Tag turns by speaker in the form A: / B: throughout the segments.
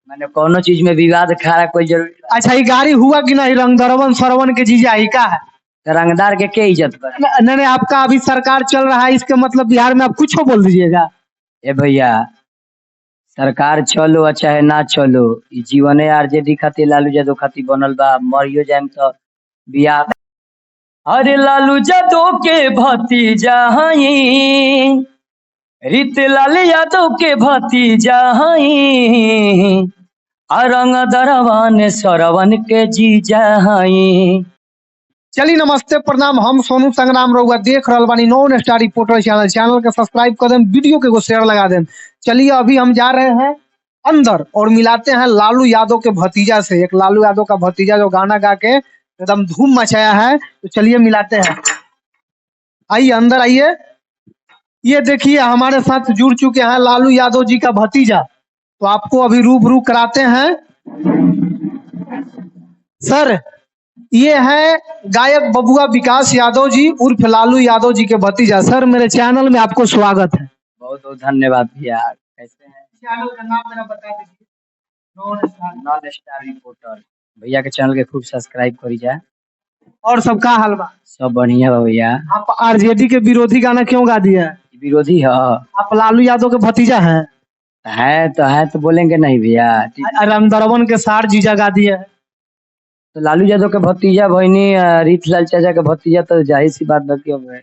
A: मैंने कोनो चीज में विवाद खड़ा कोई जरूरी
B: अच्छा ये गाड़ी हुआ कि नहीं रंगदरवन सरवन के जीजा ही का है?
A: रंगदार के इज्जत कर।
B: नहीं नहीं, आपका अभी सरकार चल रहा है, इसके मतलब बिहार में आप कुछ बोल दीजिएगा।
A: ए भैया, सरकार चलो आ चाहे ना चलो, ई जीवने आरजेडी खातिर लालू यादव खातिर बनल बा। मरियो जाएम तो बियाह। अरे लालू यादव के भतीजा हई, रीत लाल यादव के भतीजा हई, रंग दरवन सरवन के जीजा हई।
B: चलिए नमस्ते प्रणाम, हम सोनू संग्राम रहुआ देख रहा बानी नॉन स्टार रिपोर्टर चैनल के सब्सक्राइब कर दें, वीडियो के शेयर लगा दें। चलिए अभी हम जा रहे हैं अंदर और मिलाते हैं लालू यादव के भतीजा से। एक लालू यादव का भतीजा जो गाना गा के एकदम धूम मचाया है, तो चलिए मिलाते हैं। आइए अंदर आइए। ये देखिए हमारे साथ जुड़ चुके हैं लालू यादव जी का भतीजा, तो आपको अभी रूबरू कराते हैं। सर ये है गायक बबुआ विकास यादव जी उर्फ लालू यादव जी के भतीजा। सर मेरे चैनल में आपको स्वागत है।
A: बहुत बहुत धन्यवाद भैया। कैसे हैं?
B: चैनल का नाम मेरा बता दीजिए।
A: नॉन स्टार रिपोर्टर भैया के चैनल के खूब सब्सक्राइब करी जाए।
B: और सबका हाल बा?
A: सब बढ़िया बा भैया।
B: आप आरजेडी के विरोधी गाना क्यों गा दिया?
A: विरोधी है?
B: आप लालू यादव के भतीजा हैं?
A: है तो बोलेंगे नहीं भैया।
B: रामदरवन के सार जीजा गा दिए।
A: तो लालू यादव के भतीजा बहनी रीतलाल चाचा के भतीजा, तो जाहिर सी बात बाकी अब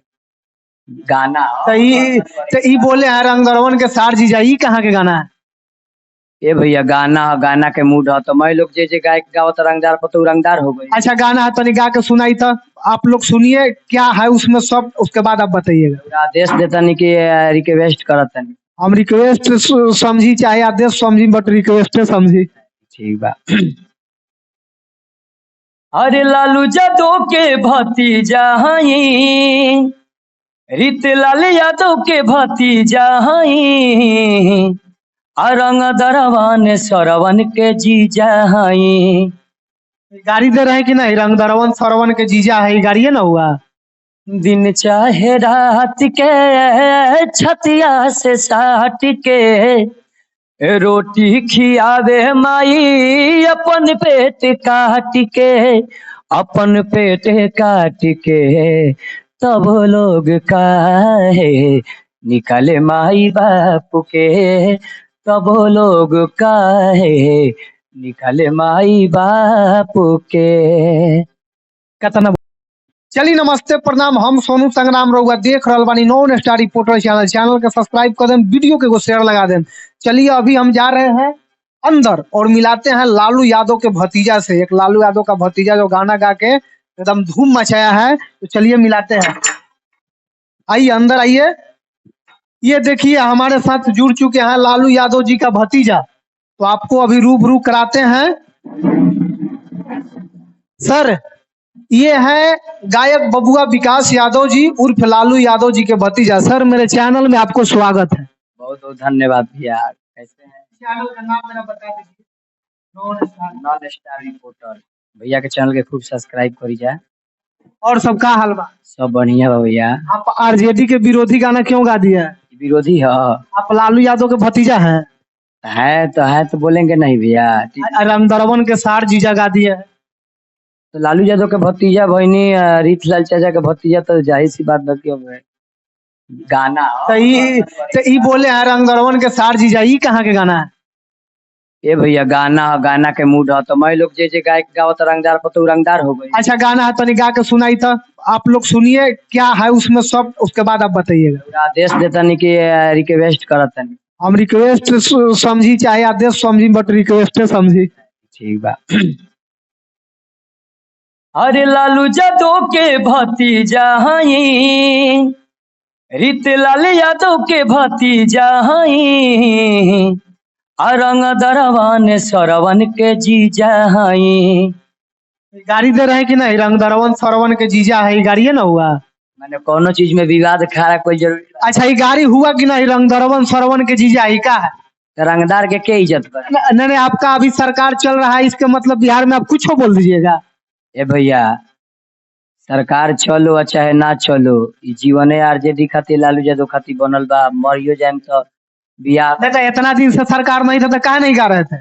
A: गाना
B: तो ई बोले हैं रंगदरवन के सार जीजा, ई कहाँ के गाना है?
A: ए भैया गाना के मूड है, तो मैं लोग जे गायक गावत रंगदार पर तो रंगदार हो गई।
B: अच्छा गाना है तो गा के सुनाई, तो आप लोग सुनिए क्या है उसमें सब, उसके बाद आप बताइएगा।
A: आदेश देता नहीं कि रिक्वेस्ट करता नहीं।
B: हम रिक्वेस्ट समझी चाहे आदेश समझी, बट रिक्वेस्ट समझी।
A: ठीक बा। अरे लालू यादव के भतीजा हई, रीत लाल यादव के भतीजा हई, रंग दरवन सरवन के जीजा हई।
B: गाड़ी दे रहे हैं कि नहीं? रंगदरवन सरवन के जीजा है, गाड़ी है ना हुआ।
A: दिन चाहे रात के छतिया से साट के, रोटी खियावे माई अपन पेट काट के, अपन पेट काट के, तब लोग काहे निकले माई बाप के, तब लोग काहे निकले माई बाप के।
B: कतना। चलिए नमस्ते प्रणाम, हम सोनू संग्राम रहुआ देख रहा बानी नॉन स्टार रिपोर्टर चैनल के सब्सक्राइब कर दें, वीडियो के शेयर लगा दें। चलिए अभी हम जा रहे हैं अंदर और मिलाते हैं लालू यादव के भतीजा से। एक लालू यादव का भतीजा जो गाना गा के एकदम धूम मचाया है, तो चलिए मिलाते हैं। आइए अंदर आइए। ये देखिए हमारे साथ जुड़ चुके हैं लालू यादव जी का भतीजा, तो आपको अभी रूबरू कराते हैं। सर ये है गायक बबुआ विकास यादव जी उर्फ लालू यादव जी के भतीजा। सर मेरे चैनल में आपको स्वागत है।
A: बहुत बहुत धन्यवाद भैया। कैसे हैं?
B: चैनल का नाम मेरा बता दीजिए।
A: नॉन स्टार रिपोर्टर भैया के चैनल के खूब सब्सक्राइब करी जाए। और
B: सबका हाल बा?
A: सब बढ़िया बा भैया।
B: आप आरजेडी के विरोधी गाना क्यों गा दिया?
A: विरोधी है?
B: आप लालू यादव के भतीजा हैं?
A: है तो बोलेंगे नहीं भैया।
B: रामदरवन के सार जीजा गा दिए।
A: तो लालू यादव के भतीजा बहनी रीतलाल चाचा के भतीजा, तो जाहिर सी बात बाकी अब गाना
B: तो ई बोले हैं रंगदरवन के सार जीजा, ई कहाँ के गाना है?
A: ए भैया गाना के मूड है, तो मैं लोग जे गायक गावत रंगदार पर तो रंगदार हो गई।
B: अच्छा गाना है तो गा के सुनाई, तो आप लोग सुनिए क्या है उसमें सब, उसके बाद आप बताइएगा।
A: आदेश देता नहीं कि रिक्वेस्ट करता नहीं।
B: हम रिक्वेस्ट समझी चाहे आदेश समझी, बट रिक्वेस्ट समझी।
A: ठीक बा। अरे लालू यादव के भतीजा हई, रीत लाल यादव के भतीजा हई, रंग दरवन सरवन के जीजा हई।
B: गाड़ी दे रहे हैं कि नहीं? रंगदरवन सरवन के जीजा है, गाड़ी है ना हुआ।
A: मैंने कोनो चीज में विवाद खड़ा कोई जरूरी।
B: अच्छा ये गाड़ी हुआ कि नहीं रंगदरवन सरवन के जीजा ही का है?
A: रंगदार के इज्जत कर।
B: नहीं आपका अभी सरकार चल रहा है, इसके मतलब बिहार में आप कुछ बोल दीजिएगा।
A: ए भैया, सरकार चलो आ चाहे ना चलो, ई जीवने आरजेडी खातिर लालू यादव खातिर बनल बा। मरियो जाएम तो बियाह।
B: इतना दिन से सरकार नहीं था तो काहे नहीं गा रहे थे?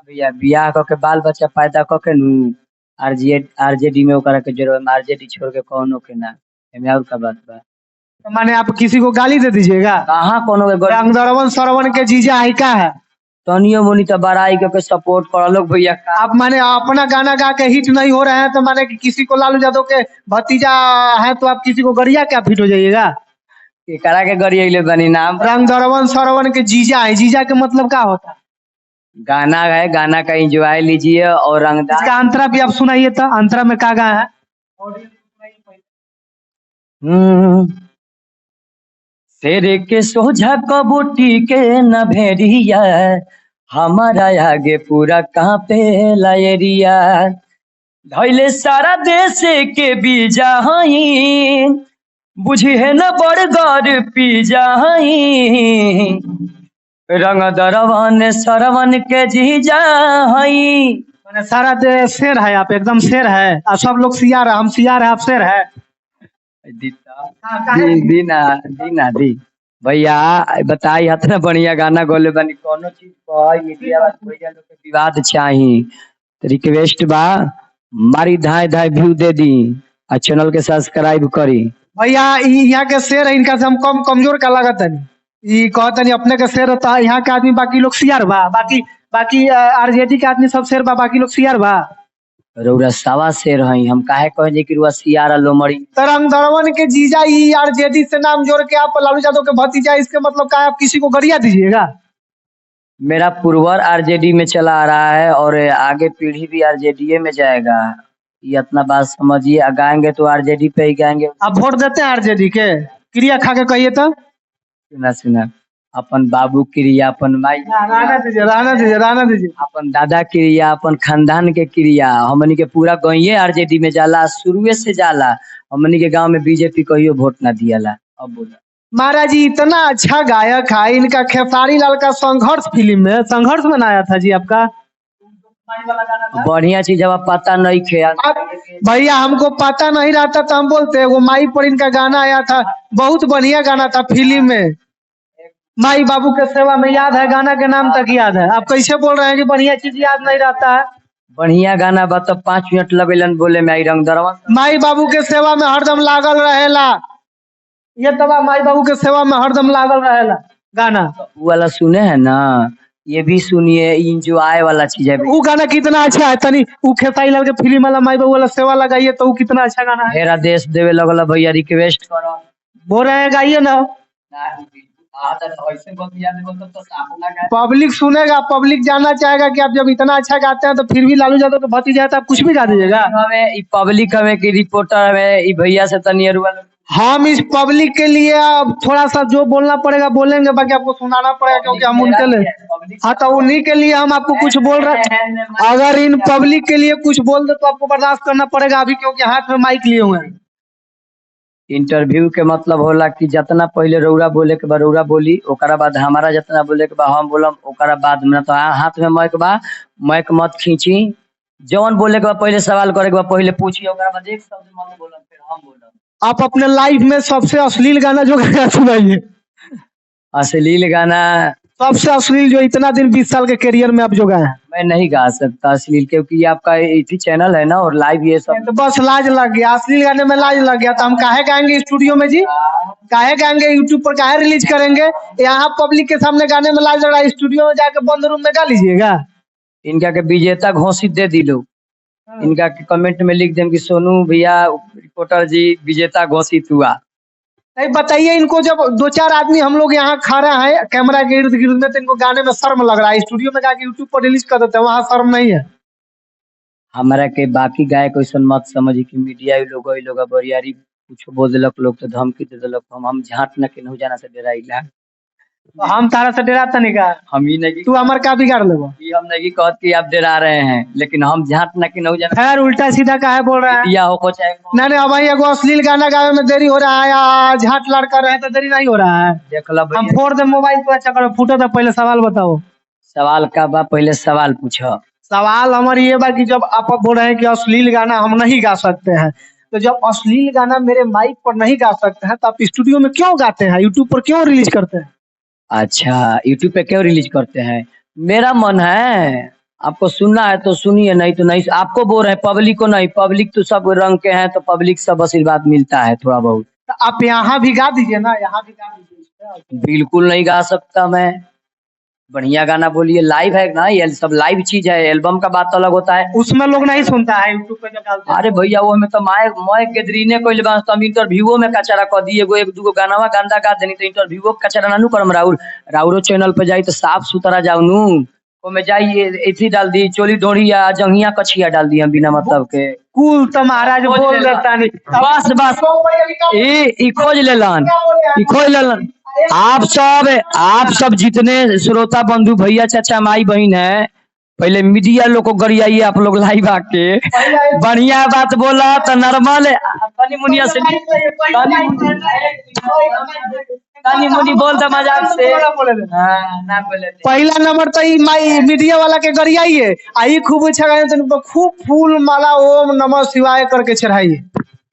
A: भैया बियाह क के बाल बच्चा पैदा क के नु आरजेडी में ओकरा के जरूर आरजेडी छोड़ के कौनो के ना एमे और का बात बा।
B: तो माने आप किसी को गाली दे दीजिएगा?
A: कहाँ कोनो के
B: रंगदरवन सरवन के जीजा है का है?
A: तनियो मुनी तो बड़ाई के सपोर्ट कर लोग भैया का।
B: आप माने अपना गाना गा के हिट नहीं हो रहे हैं तो माने कि किसी को लालू यादव के भतीजा है तो आप किसी को गरिया क्या फिट हो जाइएगा?
A: एकरा के गरियले बनी नाम
B: रंगदरवन सरवन के जीजा है, जीजा के मतलब क्या होता है?
A: गाना है, गाना का एंजॉय लीजिए और रंगदार
B: इसका अंतरा भी आप सुनाइए तो अंतरा में क्या गा है?
A: शेर के सोझा कबूटी के न भेड़िया हमारा आगे पूरा कांपे लायरिया धैले सारा देश के बीजा हई बुझी है न बड़गर पीजा हई रंग दरवन सरवन के जीजा हई।
B: माने सारा शेर है, आप एकदम शेर है और सब लोग सियार है, हम सियार है, आप शेर है।
A: दीना दीना दी भैया बताई हतना बढ़िया गाना गोले बनी कोनो चीज पर मीडिया भैया लोग के विवाद चाही तो रिक्वेस्ट बा मारी धाय धाय व्यू दे दी और चैनल के सब्सक्राइब करी।
B: भैया यहाँ के शेर है, इनका से हम कम कमजोर का लागत है। ये कहता नहीं अपने के शेर होता है, यहाँ के आदमी बाकी लोग सियार बा, बाकी बाकी आरजेडी के आदमी सब शेर बा, बाकी लोग सियार बा।
A: रउरा सवा शेर हई हम काहे कहे जे कि रुआ सियारा लोमड़ी
B: तरंग दरवन के जीजा ही आरजेडी से नाम जोड़ के आप लालू यादव के भतीजा, इसके मतलब क्या आप किसी को गरिया दीजिएगा?
A: मेरा पुरवर आरजेडी में चला आ रहा है और आगे पीढ़ी भी आरजेडी में जाएगा, ये इतना बात समझिए। गाएंगे तो आरजेडी पे ही गाएंगे।
B: आप वोट देते हैं आरजेडी के? क्रिया खा के कहिए तो।
A: सुना सुना अपन बाबू क्रिया अपन माई
B: रहना दीजिए, रहना दीजिए, रहना दीजिए।
A: अपन दादा क्रिया अपन खानदान के क्रिया हमनी के पूरा गइये आरजेडी में जाला, शुरुए से जाला। हमनी के गांव में बीजेपी कहियो वोट ना दियाला। अब बोला
B: महाराज जी इतना अच्छा गायक है, इनका खेसारी लाल का संघर्ष फिल्म में संघर्ष में आया था जी आपका
A: बढ़िया चीज अब पता नहीं खे।
B: भैया हमको पता नहीं रहता तो हम बोलते वो माई पर इनका गाना आया था, बहुत बढ़िया गाना था फिल्म में, माई बाबू के सेवा में, याद है गाना के नाम तक याद है। आप कैसे बोल रहे हैं कि बढ़िया चीज याद नहीं रहता है?
A: बढ़िया गाना बा तो 5 मिनट लगेलन बोले में। रंग दरवा
B: माई बाबू के सेवा में हरदम लागल रहेला, ये तबा माई बाबू के सेवा में हरदम लागल रहेला गाना
A: वाला सुने है ना, ये भी सुनिए, इंजॉय वाला चीज है।
B: वो गाना कितना अच्छा है, तनी वो खेसारी लाल के फिल्म वाला माई बाबू वाला सेवा लगाइए तो वो कितना अच्छा गाना है।
A: मेरा देश देवे लगल भैया, रिक्वेस्ट करो।
B: बोल रहे हैं गाइए ना, पब्लिक सुनेगा, पब्लिक जानना चाहेगा कि आप जब इतना अच्छा गाते हैं तो फिर भी लालू यादव के भतीजा है तो आप कुछ भी गा दीजिएगा।
A: हमें पब्लिक हमें की रिपोर्टर हमें भैया से तनियर
B: हम इस पब्लिक के लिए अब थोड़ा सा जो बोलना पड़ेगा बोलेंगे, बाकी आपको सुनाना पड़ेगा क्योंकि हम उनके लिए, हाँ तो उन्हीं के लिए हम आपको कुछ बोल रहे हैं। अगर इन पब्लिक के लिए कुछ बोल दे तो आपको बर्दाश्त करना पड़ेगा अभी, क्योंकि हाथ में माइक लिए हुए हैं।
A: इंटरव्यू के मतलब होला कि जितना पहले रौरा बोले के बाद रौरा बोली, ओकरा बाद हमारा जितना बोले के बाद हम बोलम, ओकरा बाद में तो हाथ में माइक बा, माइक मत खींची, जौन बोले के बाद पहले सवाल करे के बाद पहले पूछिए, ओकरा बाद एक शब्द मत बोलम फिर हम बोलम।
B: आप अपने लाइफ में सबसे अश्लील गाना जो गाना सुनाइए।
A: अश्लील गाना
B: सबसे अश्लील जो इतना दिन 20 साल के करियर में आप जो गाए हैं।
A: मैं नहीं गा सकता अश्लील, क्योंकि आपका एक ही चैनल है ना और लाइव ये सब।
B: तो बस लाज लग गया, अश्लील गाने में लाज लग गया तो हम काहे गाएंगे स्टूडियो में जी? काहे गाएंगे यूट्यूब पर, काहे रिलीज करेंगे? यहाँ पब्लिक के सामने गाने में लाज लग रहा है, स्टूडियो में जाके बंद रूम में गा लीजिएगा।
A: इनका के विजेता घोषित दे दी लोग, इनका के कमेंट में लिख दें कि सोनू भैया रिपोर्टर जी विजेता घोषित हुआ।
B: नहीं बताइए इनको, जब 2-4 आदमी हम लोग यहाँ खड़ा है कैमरा के इर्द गिर्द में तो इनको गाने में शर्म लग रहा है, स्टूडियो में जाके यूट्यूब पर रिलीज कर देते हैं, वहाँ शर्म नहीं है।
A: हमारा के बाकी गायक ऐसा मत समझी कि मीडिया लोग बरियारी कुछ बोल दिलक लोग तो धमकी दे दिलक, हम झाट न के नहीं जाना से डराइला।
B: तो हम तारा से डराता नहीं का,
A: हम ही नहीं,
B: तू हमार का बिगाड़ लेबो?
A: हम नहीं कहत कि आप डरा रहे हैं, लेकिन हम झाट न के नहीं जाना।
B: खैर उल्टा सीधा काहे बोल रहा है?
A: या हो को चाहे
B: नहीं अब एगो अश्लील गाना गावे में देरी हो रहा है या झाट लाड़ कर रहे हैं तो देरी नहीं हो रहा है।
A: देख लो
B: हम फोड़ दे मोबाइल को, अच्छा करो फूटो तो पहले सवाल बताओ।
A: सवाल का बा, पहले सवाल पूछो।
B: सवाल हमारी ये बा कि जब आप बोल रहे हैं कि अश्लील गाना हम नहीं गा सकते हैं, तो जब अश्लील गाना मेरे माइक पर नहीं गा सकते हैं तो आप स्टूडियो में क्यों गाते हैं, यूट्यूब पर क्यों रिलीज करते हैं?
A: अच्छा यूट्यूब पे क्यों रिलीज करते हैं? मेरा मन है आपको सुनना है तो सुनिए, नहीं तो नहीं। आपको बोल रहे हैं, पब्लिक को नहीं। पब्लिक तो सब रंग के हैं, तो पब्लिक सब आशीर्वाद मिलता है थोड़ा बहुत।
B: तो आप यहाँ भी गा दीजिए ना, यहाँ भी गा दीजिए इस पे।
A: बिल्कुल नहीं गा सकता मैं। बढ़िया गाना बोलिए। लाइव है ना, ये सब लाइव चीज है। एल्बम का बात तो अलग होता है।
B: उसमें लोग नहीं सुनता है, यूट्यूब पे जब डालते हैं।
A: अरे भैया वो में तो मैं गेदरीने कोई लेबा तो हम इंटरव्यूओ में कचरा क दिए, एगो एक दूगो गानावा गंदा गा देनी तो इंटरव्यूओ कचरा नानू करम। राउरो चैनल पे जाई तो साफ सुथरा जाऊनू। ओ में जाइए ऐसी डाल दी चोली डोरी या जंगिया कछिया डाल दी हम बिना मतलब के।
B: कुल तो महाराज बोल देता नहीं।
A: बस बस ई खोज लेलन, ई खोज लेलन। आप सब जितने श्रोता बंधु भैया चाचा माई बहन है, पहले मीडिया लोग को गरियाइए आप लोग लाइव आके। बढ़िया बात बोला तो नॉर्मल तनी मुनिया से तनी मुनी बोल दे मजाक से। हाँ, ना बोले थे।
B: पहला नंबर तो ई माई मीडिया वाला के गरियाइए, आई खूब अच्छा गाने तो खूब फूल माला ओम नमः शिवाय करके चढ़ाइए।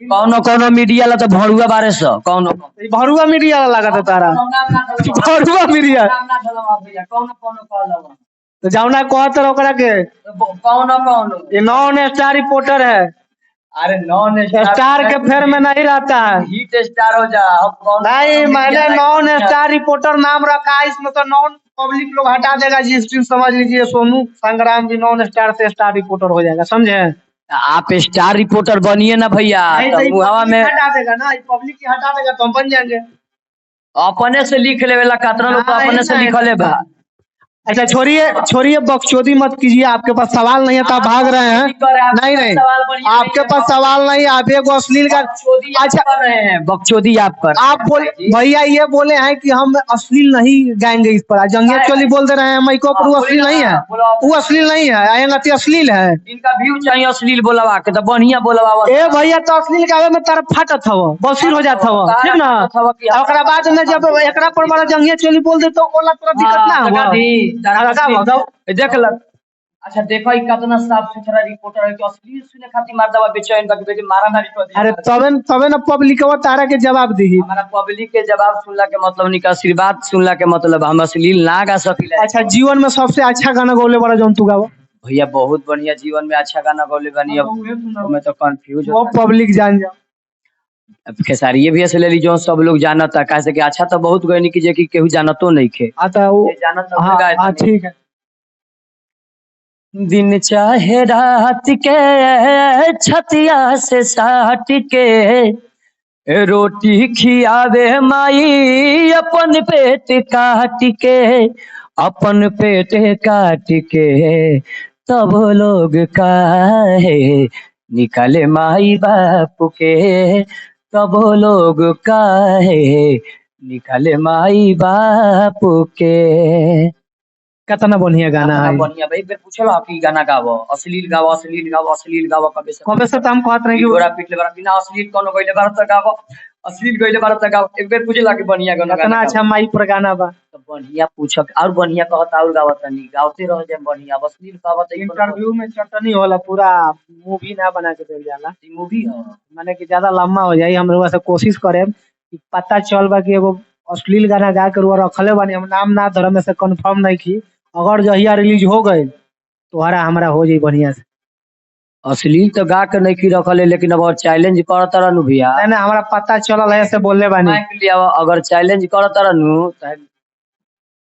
A: कौनो कौनो मीडिया ला तो भरुआ बारे सो कौनो
B: ई भरुआ मीडिया वाला लगा था तारा। भरुआ मीडिया
A: कौनो कौनो कॉल
B: तो जाऊना कहत रहो ओकरा के
A: कौनो कौनो
B: ये नॉन स्टार रिपोर्टर है।
A: अरे नॉन
B: स्टार के फेर में नहीं रहता है।
A: हिट स्टार हो जा। अब कौन
B: नहीं, मैंने नॉन स्टार रिपोर्टर नाम रखा है, इसमें तो नॉन पब्लिक लोग हटा देगा। जिस दिन समझ लीजिए सोनू संग्राम भी नॉन स्टार से स्टार रिपोर्टर हो जाएगा, समझे।
A: आप स्टार रिपोर्टर बनिए ना भैया, तो हवा में
B: हटा देगा ना, पब्लिक की हटा देगा तो हम बन जाएंगे।
A: अपने से लिख ले वाला कतरा लोग तो अपने से लिख ले बा।
B: अच्छा छोड़िए बकचोदी मत कीजिए। आपके पास सवाल नहीं है तो आप भाग रहे हैं। नहीं आपके पास सवाल नहीं, आप एक अश्लील का अच्छा
A: कर रहे हैं। बकचोदी आप कर
B: आप बोले भैया, ये बोले हैं कि हम अश्लील नहीं गाएंगे इस पर। जंगिया चोली बोल दे रहे हैं माइको पर, वो अश्लील नहीं है, वो अश्लील नहीं है। आएंगे अश्लील है।
A: इनका व्यू चाहिए अश्लील बोलवा के, तो बढ़िया बोलवा।
B: ए भैया तो अश्लील गावे में तार फटत हव, बसीर हो जात हव, ठीक ना। ओकरा बाद में जब एकरा पर बड़ा जंगिया चोली बोल दे तो ओला तोरा दिक्कत ना हुआ।
A: देख ल। अच्छा देखो ई कितना साफ सुथरा रिपोर्टर है कि अश्लील सुने खातिर मर्दवा बेचैन बाकी बेटी मारा मारी कर दी।
B: अरे तबे न पब्लिक वो तारा के जवाब दी।
A: हमारा पब्लिक के जवाब सुनला के मतलब नहीं, आशीर्वाद सुनला के मतलब हम अश्लील ना गा सकिले।
B: अच्छा जीवन में सबसे अच्छा गाना गौले बड़ा जौन तू गावा।
A: भैया बहुत बढ़िया जीवन में अच्छा गाना गौले बनी। अब मैं तो कंफ्यूज
B: वो पब्लिक जान जा।
A: अब खेसारिये भी ऐसे ले ली जो सब लोग जानता है, कैसे कि अच्छा तो बहुत गए नहीं की जे कि केहू जानतो नहीं खे।
B: आता वो
A: जानत
B: हां ठीक है।
A: दिन चाहे रात के छतिया से साट के रोटी खियावे माई अपन पेट काट के, अपन पेट काट के तब लोग काहे निकाले माई बाप के, तब लोग काहे निकाले माई बाप के।
B: कितना बढ़िया गाना है।
A: बढ़िया भाई फिर पूछल कि गाना गावो अश्लील गावो अश्लील गावो अश्लील गावो
B: कबे से हम कहत रहे कि
A: घोड़ा पीट ले बिना अश्लील कोनो गइले बार त गावो अश्लील गइले बार त गावो। एक बेर पूछला कि बढ़िया गाना
B: कितना अच्छा माई पर गाना बा।
A: तो बढ़िया पूछक और बढ़िया कहत और गावत नहीं गावते रह जाए बढ़िया। अश्लील गावत
B: इंटरव्यू में चटनी होला, पूरा मूवी ना बना के देल जाला।
A: ई मूवी ह
B: माने कि ज्यादा लंबा हो जाई। हम लोग से कोशिश करें कि पता चल बा कि एगो अश्लील गाना गा के वो रखले बानी। हम नाम ना धरम में से कंफर्म नहीं की। अगर जहिया रिलीज हो गए तो हमारा हो जाई बढ़िया से।
A: अश्लील तो गा के नहीं की रखले, लेकिन अब चैलेंज करत रहनु भैया।
B: नहीं हमारा पता चलल है से बोलले बानी।
A: अगर चैलेंज करत रहनु त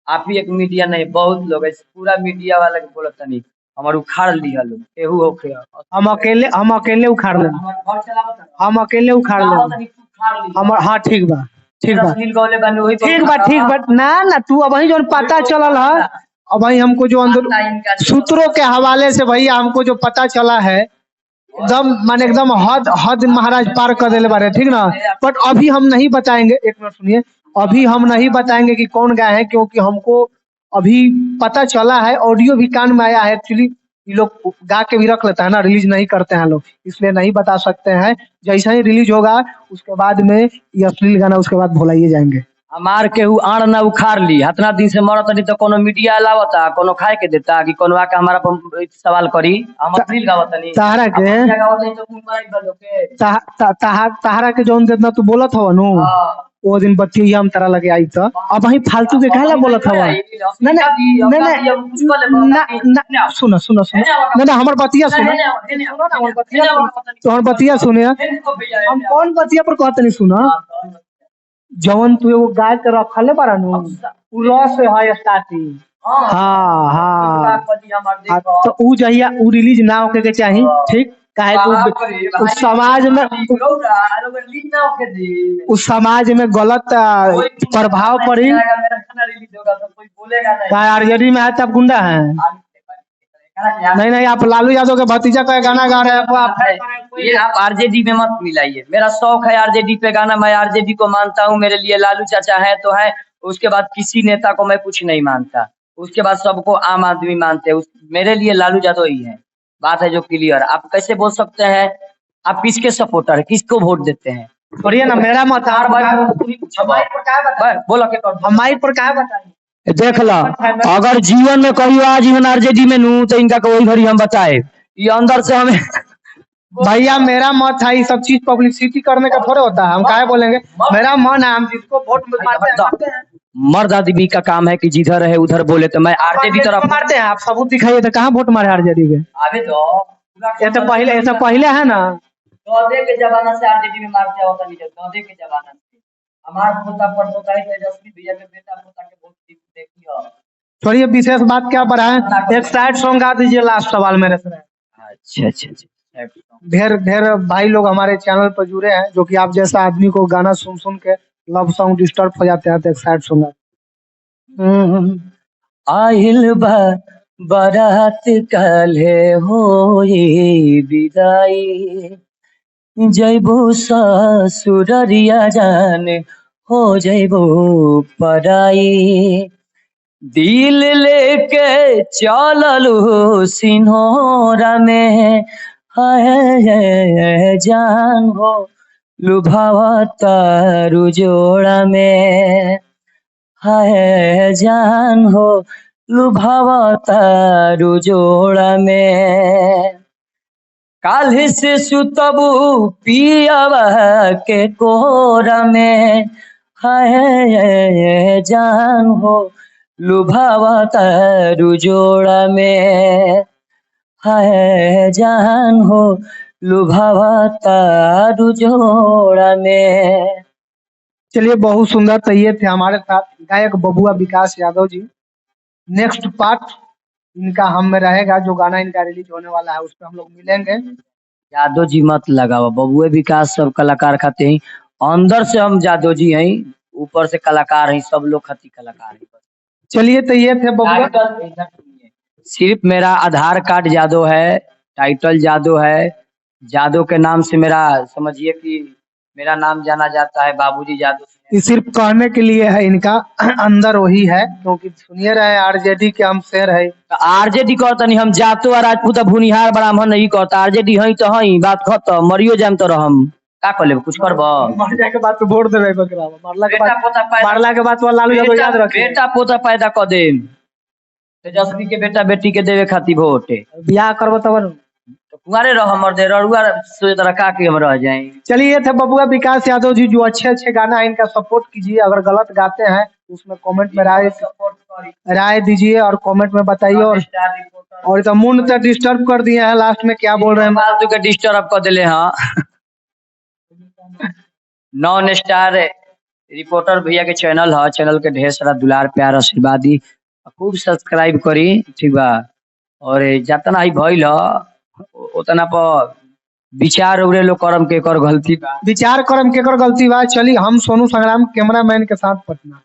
A: आप ही एक मीडिया नहीं बहुत लोग है पूरा मीडिया वाला के बोलत नहीं हमर उखाड़ लिया लोग केहू होखे।
B: हम अकेले उखाड़ ले। हम अकेले उखाड़ ले हमर। हाँ ठीक बा ठीक बा ठीक बा ना तू अब वही जो पता चलल है। अब भाई हमको जो अंदर सूत्रों के हवाले से भैया हमको जो पता चला है एकदम माने एकदम हद महाराज पार कर देले बारे, ठीक ना। बट अभी हम नहीं बताएंगे, एक मिनट सुनिए। अभी हम नहीं बताएंगे कि कौन गाय है, क्योंकि हमको अभी पता चला है, ऑडियो भी कान में आया है। एक्चुअली ये लोग गा के भी रख लेता है ना, रिलीज नहीं करते हैं लोग, इसलिए नहीं बता सकते हैं। जैसा ही रिलीज होगा उसके बाद में ये अश्लील गाना उसके बाद भुलाइए जाएंगे।
A: हमार केहू आड़ न उखाड़ ली इतना दिन से मरत नहीं तो कोनो मीडिया अलावता कोनो खाए के देता कि कोनो आके हमारा पर सवाल करी। हम अश्लील गावत नहीं
B: तारा के तारा के जौन देतना तू बोलत हो नु वो दिन बत्ती हम तारा लगे आई तो अब वही फालतू के कहला बोलत हवा ना ना ना ना सुनो सुनो सुनो ना ना हमर बतिया सुनो तोहर बतिया सुने हम कौन बतिया पर कहत नहीं सुना जवन तू एगो गाय के रखले बारा नु उ रस है स्टार्टिंग हाँ हाँ तो उ जहिया उ रिलीज ना होके के चाही ठीक काहे तू उस समाज में गलत प्रभाव पड़ी क्या आरजेडी में है तब गुंडा है नहीं नहीं आप लालू यादव के भतीजा का गाना गा रहे हैं
A: ये आप आरजेडी में मत मिलाइए। मेरा शौक है आरजेडी पे गाना, मैं आरजेडी को मानता हूँ, मेरे लिए लालू चाचा है तो है, उसके बाद किसी नेता को मैं कुछ नहीं मानता, उसके बाद सबको आम आदमी मानते हैं, मेरे लिए लालू यादव ही है। बात है जो क्लियर। आप कैसे बोल सकते हैं आप किसके सपोर्टर है, किसको वोट देते हैं?
B: छोड़िए ना मेरा मत
A: बोलो
B: हमारी पर क्या बताइए
A: देख ला, अगर जीवन में कभी आज जीवन आरजेडी में नू तो इनका कोई घड़ी हम बताए ये अंदर से हमें
B: भैया मेरा मत है, ये सब चीज पब्लिसिटी करने का थोड़ा होता है, हम काहे बोलेंगे, मेरा मन है, हम जिसको वोट मारते हैं।
A: मर्द आदमी का काम है कि जिधर है उधर बोले, तो मैं आरजेडी तरफ
B: मारते हैं। आप सबूत दिखाइए तो कहाँ वोट मारे आरजेडी के? ये तो पहले है ना,
A: गौदे के जमाना से आरजेडी में मारते होता नहीं, गौदे के जमाना से हमारा पोता पर पोता ही तेजस्वी भैया के बेटा पोता के वोट देखियो।
B: छोड़िए विशेष बात क्या बढ़ाएं, एक साइड सॉन्ग गा दीजिए लास्ट सवाल मेरे से।
A: अच्छा अच्छा अच्छा।
B: ढेर ढेर भाई लोग हमारे चैनल पर जुड़े हैं जो कि आप जैसा आदमी को गाना सुन सुन के लव सॉन्ग डिस्टर्ब हो जाते हैं, तो एक साइड सॉन्ग
A: आहिल बा बारात काले होई विदाई, जैबो ससुररिया जान हो जैबो पराई, दिल लेके चललू सिन्होरा में, हाय जान हो लुभावा तारू जोड़ा में, हाय जान हो लुभावा तारू जोड़ा में, काल्हि से सुतबू पियावा के कोरा में, हाय जान हो लुभावा तारू जोड़ा में, हाय जान हो लुभावा तारू जोड़ा में।
B: चलिए बहुत सुंदर। तो ये थे हमारे साथ गायक बबुआ विकास यादव जी। नेक्स्ट पार्ट इनका हम में रहेगा, जो गाना इनका रिलीज होने वाला है उस पर हम लोग मिलेंगे।
A: यादव जी मत लगाओ, बबुए विकास सब कलाकार खाते हैं, अंदर से हम यादव जी हैं, ऊपर से कलाकार हैं, सब लोग खाती कलाकार हैं।
B: चलिए तो ये थे बबुआ।
A: सिर्फ मेरा आधार कार्ड यादव है, टाइटल यादव है, यादव के नाम से मेरा समझिए कि मेरा नाम जाना जाता है, बाबूजी यादव।
B: ये सिर्फ कहने के लिए है, इनका अंदर वही है, क्योंकि सुनिए रहे आरजेडी के हम शेर है।
A: आरजेडी कहता नहीं, हम जातो और राजपूत भूनिहार ब्राह्मण नहीं कहता, आरजेडी है तो है, बात खत्म, मरियो जाम तो हम का कर लेब, कुछ करब,
B: मर जाए के बाद तो वोट देबे, मारला के बाद लालू यादव याद रखे,
A: बेटा पोता पैदा कर दे, तेजस्वी के बेटा बेटी के देवे खातिर वोट,
B: बियाह करबो तब
A: कुंवारे रह मर दे, रड़ुआ सोच रखा के हम रह जाए।
B: चलिए ये थे बबुआ विकास यादव जी, जो अच्छे अच्छे गाना है इनका सपोर्ट कीजिए, अगर गलत गाते हैं उसमें कमेंट में राय दीजिए और कमेंट में बताइए। और तो मुंड तो डिस्टर्ब कर दिए हैं, लास्ट में क्या बोल रहे हैं,
A: फालतू के डिस्टर्ब कर दिले। हाँ नॉन स्टार रिपोर्टर भैया के चैनल है, चैनल के ढेर सारा दुलार प्यार आशीर्वाद दी, खूब सब्सक्राइब करी, ठीक बा। और जितना ही भइल उतना पर विचार उड़े लो करम के कर गलती बा,
B: विचार करम के कर गलती बा। चलिए हम सोनू संग्राम कैमरामैन के साथ पटना।